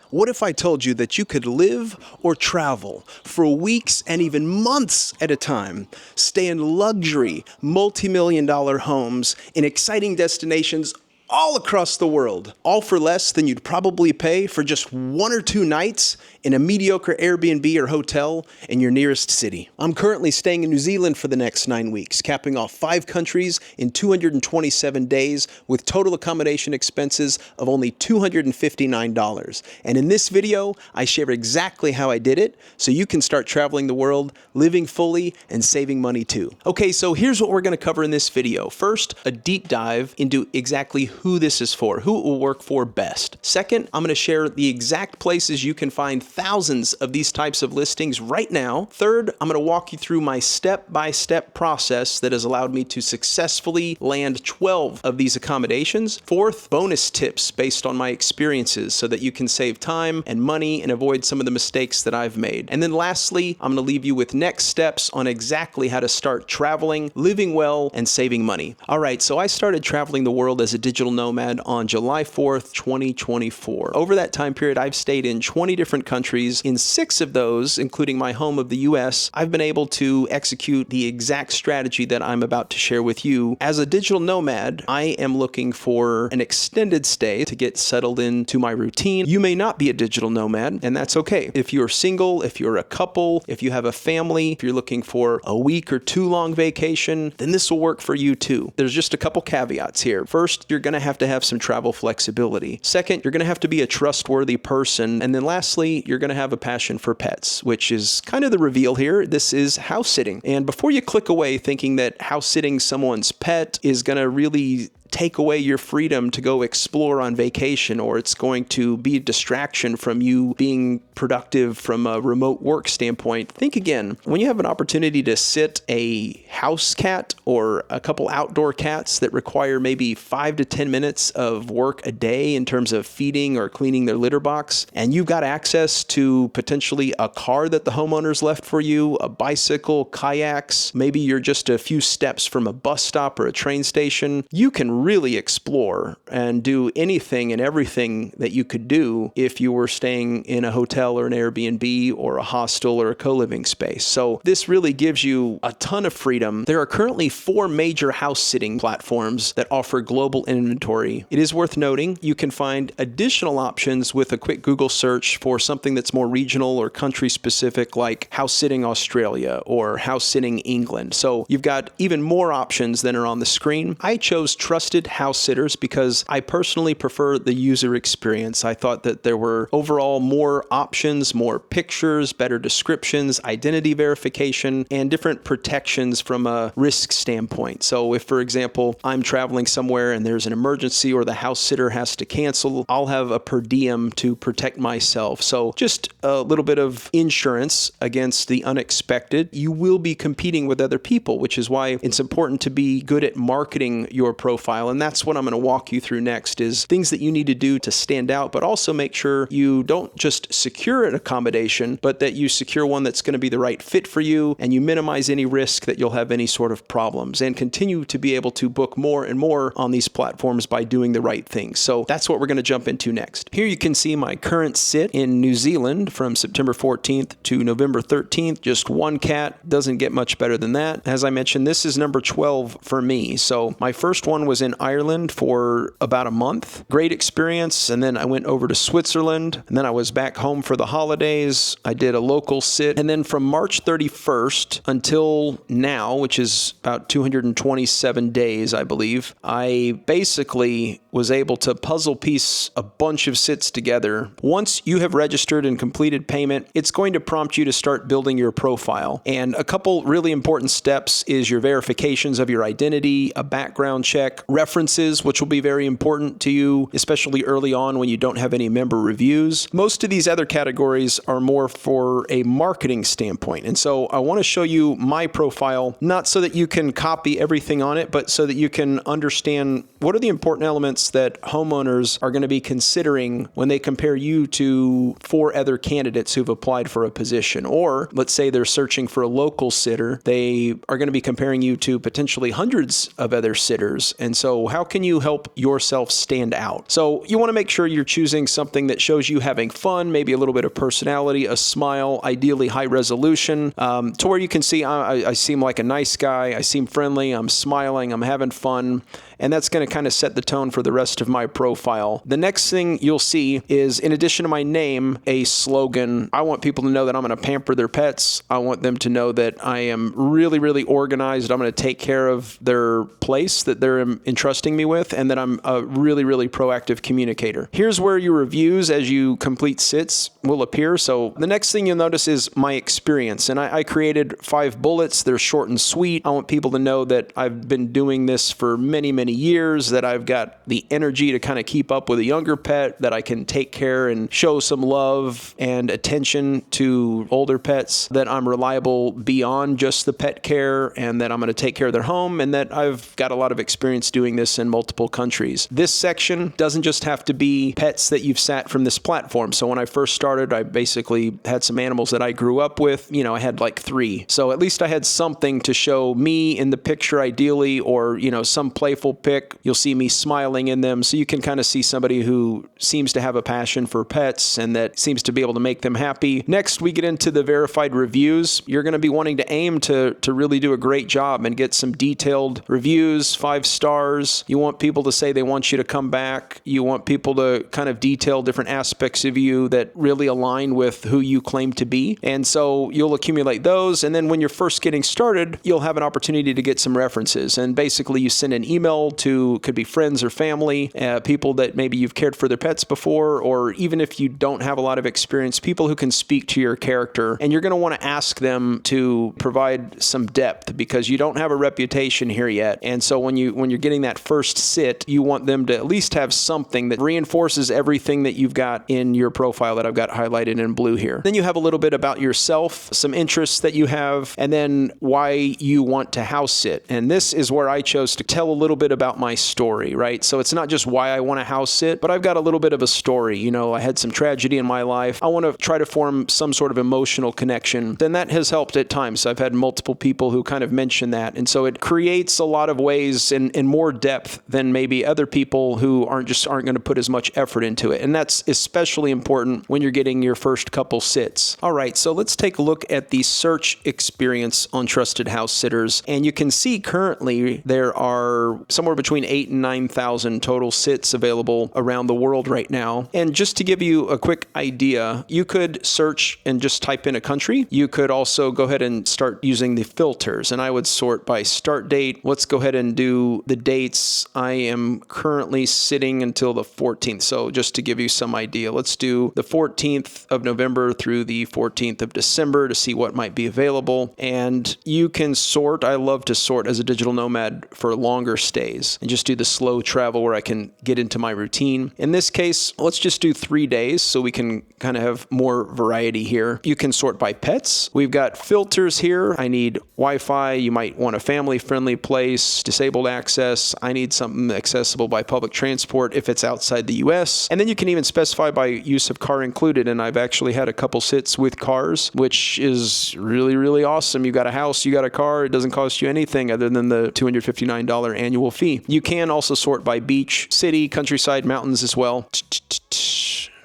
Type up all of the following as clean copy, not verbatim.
What if I told you that you could live or travel for weeks and even months at a time, stay in luxury, multi-million-dollar homes in exciting destinations all across the world, all for less than you'd probably pay for just 1 or 2 nights in a mediocre Airbnb or hotel in your nearest city? I'm currently staying in New Zealand for the next 9 weeks, capping off 5 countries in 227 days with total accommodation expenses of only $259. And in this video, I share exactly how I did it so you can start traveling the world, living fully, and saving money too. Okay, so here's what we're going to cover in this video. First, a deep dive into exactly who this is for, who it will work for best. Second, I'm going to share the exact places you can find thousands of these types of listings right now. Third, I'm going to walk you through my step-by-step process that has allowed me to successfully land 12 of these accommodations. Fourth, bonus tips based on my experiences so that you can save time and money and avoid some of the mistakes that I've made. And then lastly, I'm going to leave you with next steps on exactly how to start traveling, living well, and saving money. All right, so I started traveling the world as a digital nomad on July 4th, 2024. Over that time period, I've stayed in 20 different countries. In 6 of those, including my home of the US, I've been able to execute the exact strategy that I'm about to share with you. As a digital nomad, I am looking for an extended stay to get settled into my routine. You may not be a digital nomad, and that's okay. If you're single, if you're a couple, if you have a family, if you're looking for a week or 2 long vacation, then this will work for you too. There's just a couple caveats here. First, you're going to have some travel flexibility. Second, you're going to have to be a trustworthy person. And then lastly, you're going to have a passion for pets, which is kind of the reveal here. This is house sitting. And before you click away thinking that house sitting someone's pet is going to really take away your freedom to go explore on vacation, or it's going to be a distraction from you being productive from a remote work standpoint, think again. When you have an opportunity to sit a house cat or a couple outdoor cats that require maybe 5 to 10 minutes of work a day in terms of feeding or cleaning their litter box, and you've got access to potentially a car that the homeowners left for you, a bicycle, kayaks, maybe you're just a few steps from a bus stop or a train station, you can really explore and do anything and everything that you could do if you were staying in a hotel or an Airbnb or a hostel or a co-living space. So this really gives you a ton of freedom. There are currently 4 major house sitting platforms that offer global inventory. It is worth noting you can find additional options with a quick Google search for something that's more regional or country specific, like house sitting Australia or house sitting England. So you've got even more options than are on the screen. I chose trusted house sitters because I personally prefer the user experience. I thought that there were overall more options, more pictures, better descriptions, identity verification, and different protections from a risk standpoint. So if, for example, I'm traveling somewhere and there's an emergency or the house sitter has to cancel, I'll have a per diem to protect myself. So just a little bit of insurance against the unexpected. You will be competing with other people, which is why it's important to be good at marketing your profile. And that's what I'm going to walk you through next, is things that you need to do to stand out, but also make sure you don't just secure an accommodation, but that you secure one that's going to be the right fit for you, and you minimize any risk that you'll have any sort of problems, and continue to be able to book more and more on these platforms by doing the right things. So that's what we're going to jump into next. Here you can see my current sit in New Zealand from September 14th to November 13th. Just 1 cat, doesn't get much better than that. As I mentioned, this is number 12 for me. So my first one was in Ireland for about a month. Great experience. And then I went over to Switzerland, and then I was back home for the holidays. I did a local sit. And then from March 31st until now, which is about 227 days, I believe, I basically was able to puzzle piece a bunch of sits together. Once you have registered and completed payment, it's going to prompt you to start building your profile. And a couple really important steps is your verifications of your identity, a background check, references, which will be very important to you, especially early on when you don't have any member reviews. Most of these other categories are more for a marketing standpoint. And so I want to show you my profile, not so that you can copy everything on it, but so that you can understand what are the important elements that homeowners are going to be considering when they compare you to 4 other candidates who've applied for a position. Or let's say they're searching for a local sitter. They are going to be comparing you to potentially hundreds of other sitters. And so So how can you help yourself stand out? So you want to make sure you're choosing something that shows you having fun, maybe a little bit of personality, a smile, ideally high resolution, to where you can see I seem like a nice guy, I seem friendly, I'm smiling, I'm having fun, and that's going to kind of set the tone for the rest of my profile. The next thing you'll see is, in addition to my name, a slogan. I want people to know that I'm going to pamper their pets. I want them to know that I am really, really organized. I'm going to take care of their place that they're entrusting me with, and that I'm a really, really proactive communicator. Here's where your reviews as you complete sits will appear. So the next thing you'll notice is my experience, and I created 5 bullets. They're short and sweet. I want people to know that I've been doing this for many, many years, that I've got the energy to kind of keep up with a younger pet, that I can take care and show some love and attention to older pets, that I'm reliable beyond just the pet care, and that I'm going to take care of their home, and that I've got a lot of experience doing this in multiple countries. This section doesn't just have to be pets that you've sat from this platform. So when I first started, I basically had some animals that I grew up with. I had like 3. So at least I had something to show me in the picture ideally, or, some playful pic. You'll see me smiling in them. So you can kind of see somebody who seems to have a passion for pets and that seems to be able to make them happy. Next, we get into the verified reviews. You're going to be wanting to aim to really do a great job and get some detailed reviews, 5 stars. You want people to say they want you to come back. You want people to kind of detail different aspects of you that really align with who you claim to be. And so you'll accumulate those. And then when you're first getting started, you'll have an opportunity to get some references. And basically you send an email to, could be friends or family, people that maybe you've cared for their pets before, or even if you don't have a lot of experience, people who can speak to your character. And you're going to want to ask them to provide some depth, because you don't have a reputation here yet. And so when you're getting that first sit, you want them to at least have something that reinforces everything that you've got in your profile that I've got highlighted in blue here. Then you have a little bit about yourself, some interests that you have, and then why you want to house sit. And this is where I chose to tell a little bit about my story, right? So it's not just why I want to house sit, but I've got a little bit of a story. I had some tragedy in my life. I want to try to form some sort of emotional connection. Then that has helped at times. I've had multiple people who kind of mention that. And so it creates a lot of ways in more depth than maybe other people who aren't going to put as much effort into it. And that's especially important when you're getting your first couple sits. All right, so let's take a look at the search experience on Trusted House Sitters. And you can see currently there are somewhere between 8,000 and 9,000 total sits available around the world right now. And just to give you a quick idea, you could search and just type in a country. You could also go ahead and start using the filters, and I would sort by start date. Let's go ahead and do the dates. I am currently sitting until the 14th. So just to give you some idea, let's do the 14th of November through the 14th of December to see what might be available. And you can sort. I love to sort as a digital nomad for longer stays and just do the slow travel where I can get into my routine. In this case, let's just do 3 days so we can kind of have more variety here. You can sort by pets. We've got filters here. I need Wi-Fi. You might want a family-friendly place, disabled access. I need something accessible by public transport if it's outside the US. And then you can even specify by use of car included. And I've actually had a couple sits with cars, which is really, really awesome. You got a house, you got a car. It doesn't cost you anything other than the $259 annual fee. You can also sort by beach, city, countryside, mountains as well.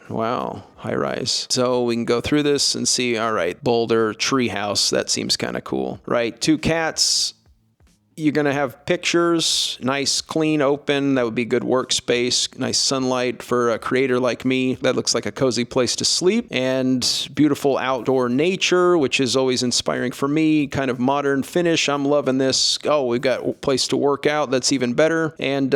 Wow, high rise. So we can go through this and see, all right, Boulder, treehouse, that seems kind of cool, right? 2 cats. You're going to have pictures, nice, clean, open. That would be good workspace, nice sunlight for a creator like me. That looks like a cozy place to sleep. And beautiful outdoor nature, which is always inspiring for me. Kind of modern finish. I'm loving this. Oh, we've got a place to work out. That's even better. And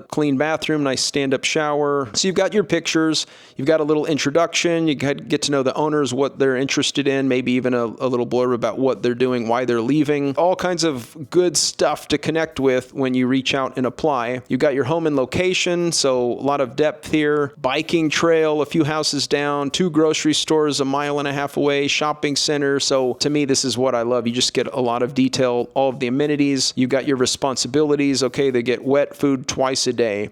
clean bathroom, nice stand-up shower. So you've got your pictures. You've got a little introduction. You get to know the owners, what they're interested in, maybe even a little blurb about what they're doing, why they're leaving. All kinds of good stuff to connect with when you reach out and apply. You got your home and location, so a lot of depth here. Biking trail, a few houses down, 2 grocery stores 1.5 miles away, shopping center. So to me, this is what I love. You just get a lot of detail, all of the amenities. You got your responsibilities. Okay, they get wet food twice a day.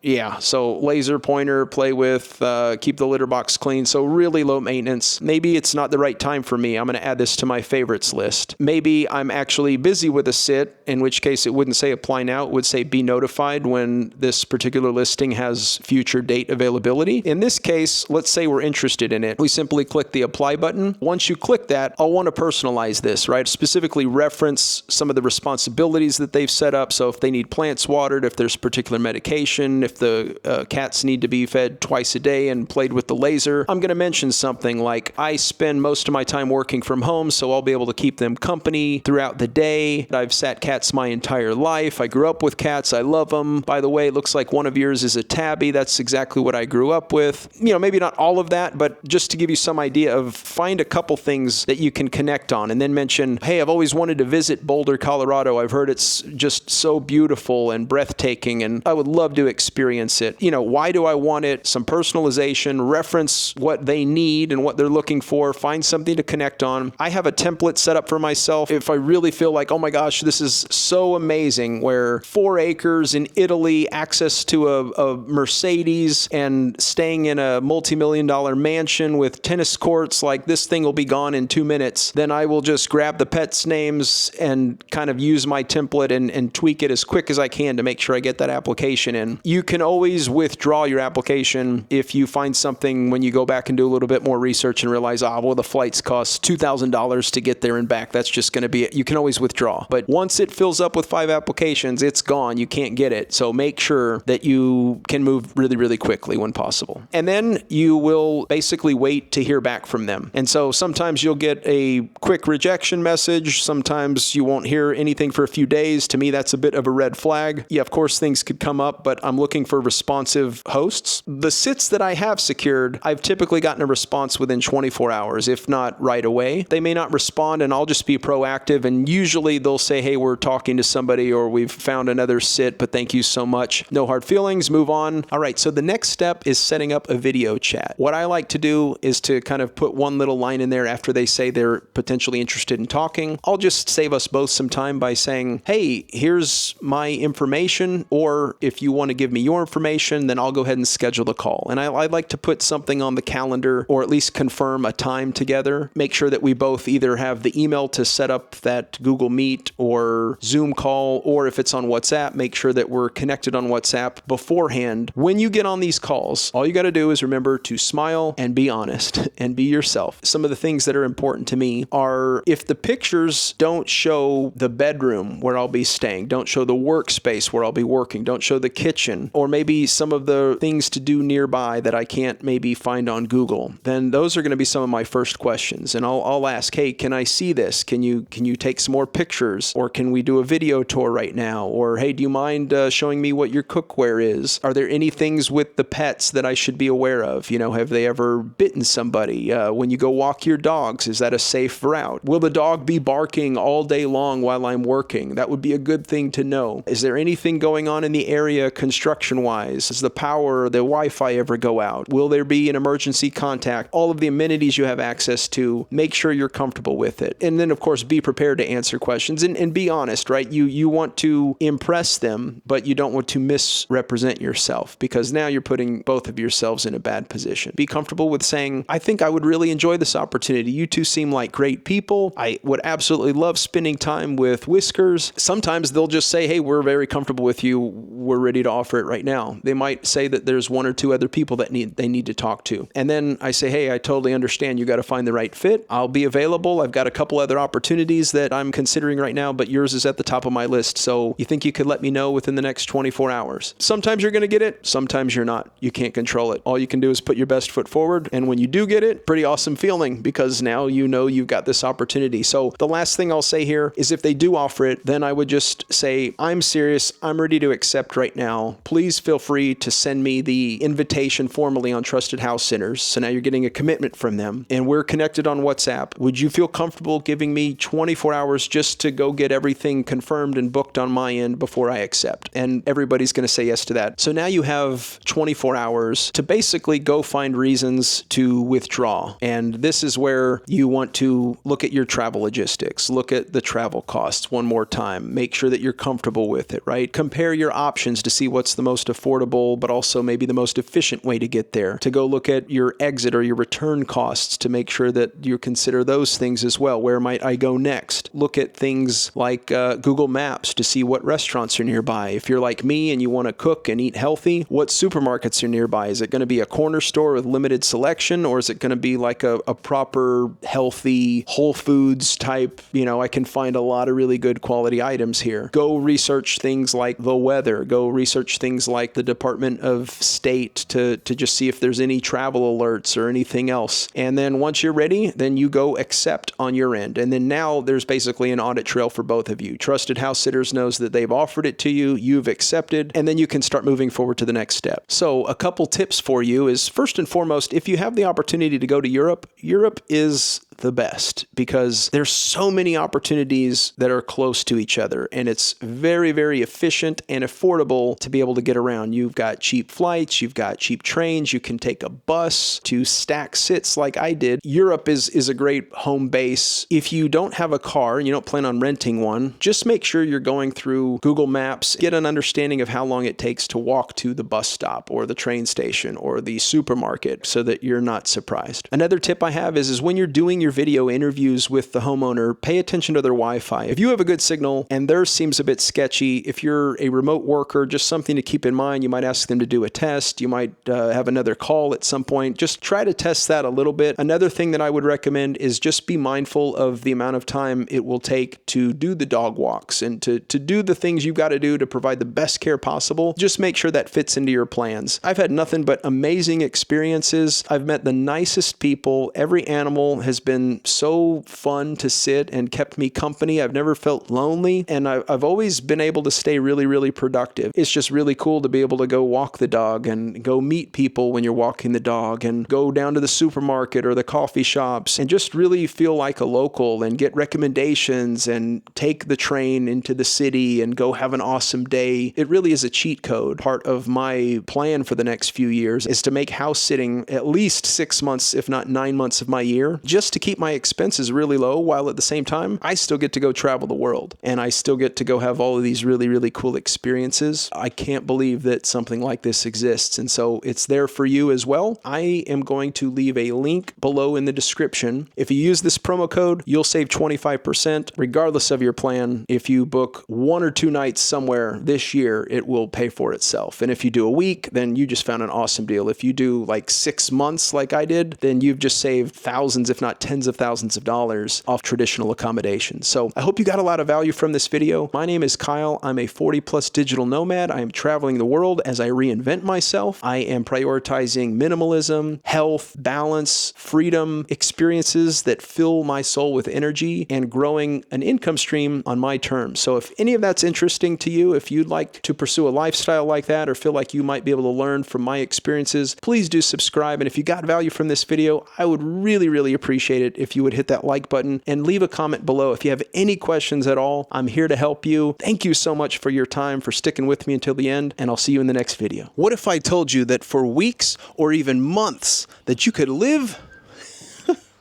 Yeah, so laser pointer, play with, keep the litter box clean. So really low maintenance. Maybe it's not the right time for me. I'm going to add this to my favorites list. Maybe I'm actually busy busy with a sit, in which case it wouldn't say apply now. It would say be notified when this particular listing has future date availability. In this case, let's say we're interested in it. We simply click the apply button. Once you click that, I'll want to personalize this, right? Specifically reference some of the responsibilities that they've set up. So if they need plants watered, if there's particular medication, if the cats need to be fed twice a day and played with the laser, I'm going to mention something like, I spend most of my time working from home, so I'll be able to keep them company throughout the day. I've sat cats my entire life. I grew up with cats. I love them. By the way, it looks like one of yours is a tabby. That's exactly what I grew up with. You know, maybe not all of that, but just to give you some idea of, find a couple things that you can connect on, and then mention, hey, I've always wanted to visit Boulder, Colorado. I've heard it's just so beautiful and breathtaking, and I would love to experience it. You know, why do I want it? Some personalization, reference what they need and what they're looking for, find something to connect on. I have a template set up for myself. If I really feel like, oh my gosh, this is so amazing, where 4 acres in Italy, access to a Mercedes, and staying in a multi-million-dollar mansion with tennis courts, like this thing will be gone in 2 minutes, then I will just grab the pets' names and kind of use my template and tweak it as quick as I can to make sure I get that application in. You can always withdraw your application if you find something when you go back and do a little bit more research and realize, well, the flights cost $2,000 to get there and back. That's just going to be it. You can always withdraw. But once it fills up with 5 applications, it's gone. You can't get it. So make sure that you can move really, really quickly when possible. And then you will basically wait to hear back from them. And so sometimes you'll get a quick rejection message. Sometimes you won't hear anything for a few days. To me, that's a bit of a red flag. Yeah, of course, things could come up, but I'm looking for responsive hosts. The sits that I have secured, I've typically gotten a response within 24 hours, if not right away. They may not respond, and I'll just be proactive, and usually they'll say, hey, we're talking to somebody, or we've found another sit, but thank you so much. No hard feelings, move on. All right, so the next step is setting up a video chat. What I like to do is to kind of put one little line in there after they say they're potentially interested in talking. I'll just save us both some time by saying, hey, here's my information, or if you want to give me your information, then I'll go ahead and schedule the call. And I like to put something on the calendar, or at least confirm a time together. Make sure that we both either have the email to set up that Google Meet or Zoom call, or if it's on WhatsApp, make sure that we're connected on WhatsApp beforehand. When you get on these calls, all you got to do is remember to smile and be honest and be yourself. Some of the things that are important to me are, if the pictures don't show the bedroom where I'll be staying, don't show the workspace where I'll be working, don't show the kitchen, or maybe some of the things to do nearby that I can't maybe find on Google, then those are going to be some of my first questions. And I'll ask, hey, can I see this? Can you take some more pictures? Or can we do a video tour right now? Or, hey, do you mind showing me what your cookware is? Are there any things with the pets that I should be aware of? You know, have they ever bitten somebody? When you go walk your dogs, is that a safe route? Will the dog be barking all day long while I'm working? That would be a good thing to know. Is there anything going on in the area construction-wise? Does the power or the Wi-Fi ever go out? Will there be an emergency contact? All of the amenities you have access to, make sure you're comfortable with it. And then, of course, be prepared to answer questions and be honest, right? You want to impress them, but you don't want to misrepresent yourself, because now you're putting both of yourselves in a bad position. Be comfortable with saying, I think I would really enjoy this opportunity. You two seem like great people. I would absolutely love spending time with Whiskers. Sometimes they'll just say, hey, we're very comfortable with you. We're ready to offer it right now. They might say that there's 1 or 2 other people that they need to talk to. And then I say, hey, I totally understand. You got to find the right fit. I'll be available. I've got a couple other opportunities that I'm considering right now, but yours is at the top of my list. So you think you could let me know within the next 24 hours? Sometimes you're going to get it. Sometimes you're not. You can't control it. All you can do is put your best foot forward. And when you do get it, pretty awesome feeling, because now you know you've got this opportunity. So the last thing I'll say here is, if they do offer it, then I would just say, I'm serious. I'm ready to accept right now. Please feel free to send me the invitation formally on Trusted House Sitters. So now you're getting a commitment from them, and we're connected on WhatsApp. Would you feel comfortable giving me 24 hours just to go get everything confirmed and booked on my end before I accept? And everybody's going to say yes to that. So now you have 24 hours to basically go find reasons to withdraw. And this is where you want to look at your travel logistics, look at the travel costs one more time, make sure that you're comfortable with it, right? Compare your options to see what's the most affordable, but also maybe the most efficient way to get there. To go look at your exit or your return costs to make sure that you consider those things as well. Where might I go next? Look at things things like Google Maps to see what restaurants are nearby. If you're like me and you want to cook and eat healthy, what supermarkets are nearby? Is it going to be a corner store with limited selection, or is it going to be like a proper, healthy, Whole Foods type? I can find a lot of really good quality items here. Go research things like the weather. Go research things like the Department of State to just see if there's any travel alerts or anything else. And then once you're ready, then you go accept on your end. And then now there's basically an audit trail for both of you. Trusted House Sitters knows that they've offered it to you, you've accepted, and then you can start moving forward to the next step. So a couple tips for you is, first and foremost, if you have the opportunity to go to Europe, Europe is the best because there's so many opportunities that are close to each other, and it's very, very efficient and affordable to be able to get around. You've got cheap flights, you've got cheap trains, you can take a bus to stack sits like I did. Europe is a great home base. If you don't have a car and you don't plan on renting one, just make sure you're going through Google Maps, get an understanding of how long it takes to walk to the bus stop or the train station or the supermarket so that you're not surprised. Another tip I have is when you're doing your video interviews with the homeowner, pay attention to their Wi-Fi. If you have a good signal and theirs seems a bit sketchy, if you're a remote worker, just something to keep in mind. You might ask them to do a test. You might have another call at some point. Just try to test that a little bit. Another thing that I would recommend is just be mindful of the amount of time it will take to do the dog walks and to do the things you've got to do to provide the best care possible. Just make sure that fits into your plans. I've had nothing but amazing experiences. I've met the nicest people. Every animal has been so fun to sit and kept me company. I've never felt lonely, and I've always been able to stay really, really productive. It's just really cool to be able to go walk the dog and go meet people when you're walking the dog and go down to the supermarket or the coffee shops and just really feel like a local and get recommendations and take the train into the city and go have an awesome day. It really is a cheat code. Part of my plan for the next few years is to make house sitting at least 6 months, if not 9 months of my year, just to keep my expenses really low, while at the same time, I still get to go travel the world and I still get to go have all of these really, really cool experiences. I can't believe that something like this exists. And so it's there for you as well. I am going to leave a link below in the description. If you use this promo code, you'll save 25% regardless of your plan. If you book 1 or 2 nights somewhere this year, it will pay for itself. And if you do a week, then you just found an awesome deal. If you do like 6 months like I did, then you've just saved thousands, if not tens of thousands of dollars off traditional accommodations. So I hope you got a lot of value from this video. My name is Kyle. I'm a 40+ digital nomad. I am traveling the world as I reinvent myself. I am prioritizing minimalism, health, balance, freedom, experiences that fill my soul with energy, and growing an income stream on my terms. So if any of that's interesting to you, if you'd like to pursue a lifestyle like that or feel like you might be able to learn from my experiences, please do subscribe. And if you got value from this video, I would really, really appreciate it if you would hit that like button and leave a comment below. If you have any questions at all, I'm here to help you. Thank you so much for your time, for sticking with me until the end, and I'll see you in the next video. What if I told you that for weeks or even months that you could live?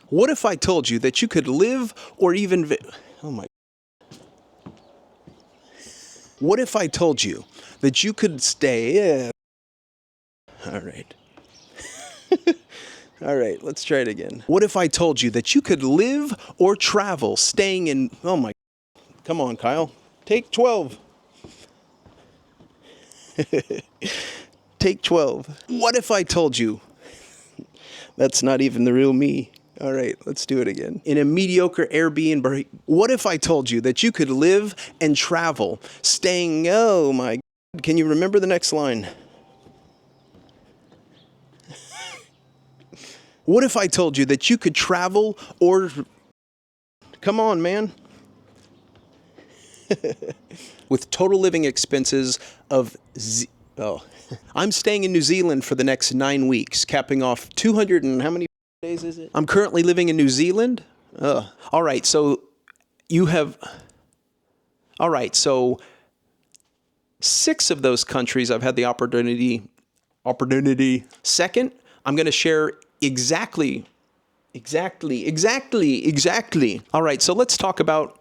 What if I told you that you could live or even oh my. What if I told you that you could stay? All right. All right, let's try it again. What if I told you that you could live or travel staying in, oh my, come on, Kyle. Take 12. Take 12. What if I told you? That's not even the real me. All right, let's do it again. In a mediocre Airbnb, what if I told you that you could live and travel staying, oh my, can you remember the next line? What if I told you that you could travel or... Come on, man. With total living expenses of... I'm staying in New Zealand for the next 9 weeks, capping off 200 and... How many days is it? I'm currently living in New Zealand. All right, so you have... All right, so 6 of those countries I've had the opportunity... Second, I'm going to share... Exactly. All right, so let's talk about...